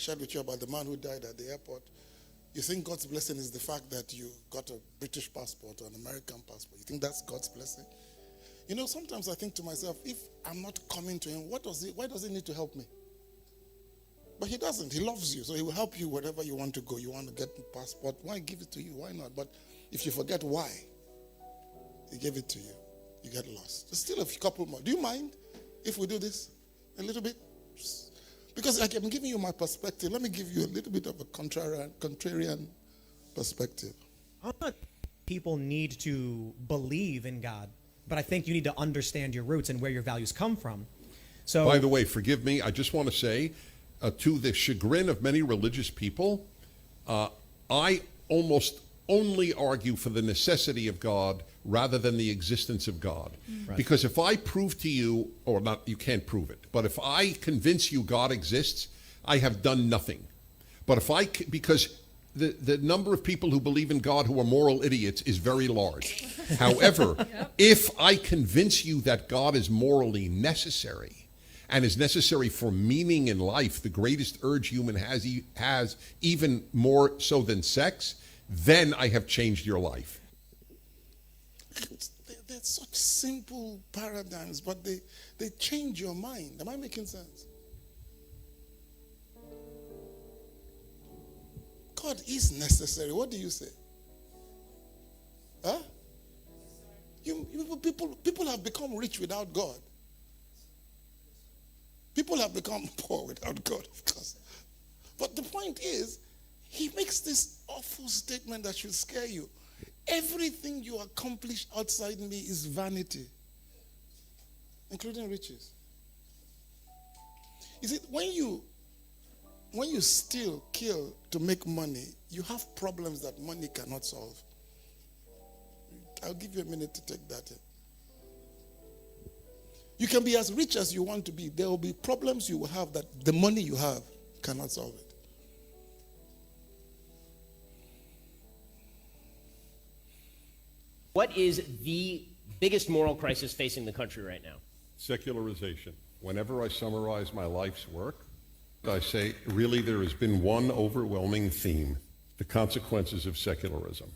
shared with you about the man who died at the airport. You think God's blessing is the fact that you got a British passport or an American passport? You think that's God's blessing? You know, sometimes I think to myself, if I'm not coming to him, why does he need to help me? But he doesn't. He loves you, so he will help you wherever you want to go. You want to get a passport, why give it to you? Why not? But if you forget why he gave it to you, you get lost. There's still a couple more. Do you mind if we do this a little bit? Because I'm giving you my perspective. Let me give you a little bit of a contrarian perspective. People need to believe in God, but I think you need to understand your roots and where your values come from. So, by the way, forgive me, I just want to say, to the chagrin of many religious people, I almost only argue for the necessity of God rather than the existence of God. Right. Because if I prove to you, or not, you can't prove it, but if I convince you God exists, I have done nothing. But because the number of people who believe in God who are moral idiots is very large. However, if I convince you that God is morally necessary, and is necessary for meaning in life, the greatest urge human has even more so than sex, then I have changed your life. They're such simple paradigms, but they change your mind. Am I making sense? God is necessary. What do you say? Huh? People have become rich without God. People have become poor without God, of course. But the point is, he makes this awful statement that should scare you. Everything you accomplish outside me is vanity, including riches. You see, when you steal, kill to make money, you have problems that money cannot solve. I'll give you a minute to take that in. You can be as rich as you want to be. There will be problems you will have that the money you have cannot solve it. What is the biggest moral crisis facing the country right now? Secularization. Whenever I summarize my life's work, I say, really, there has been one overwhelming theme: the consequences of secularism.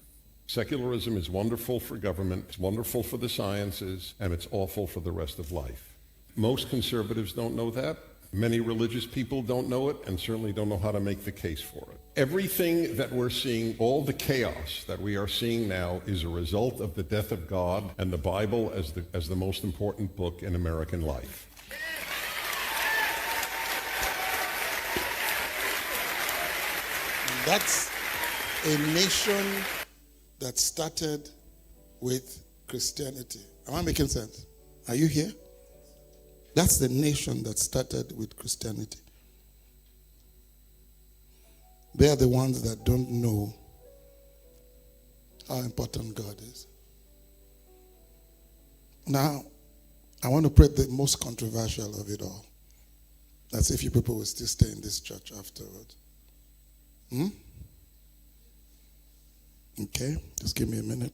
Secularism is wonderful for government, it's wonderful for the sciences, and it's awful for the rest of life. Most conservatives don't know that. Many religious people don't know it, and certainly don't know how to make the case for it. Everything that we're seeing, all the chaos that we are seeing now, is a result of the death of God and the Bible as the most important book in American life. That's a nation that started with Christianity. Am I making sense? Are you here? That's the nation that started with Christianity. They are the ones that don't know how important God is. Now, I want to pray the most controversial of it all. That's if you people will still stay in this church afterwards. Okay, just give me a minute.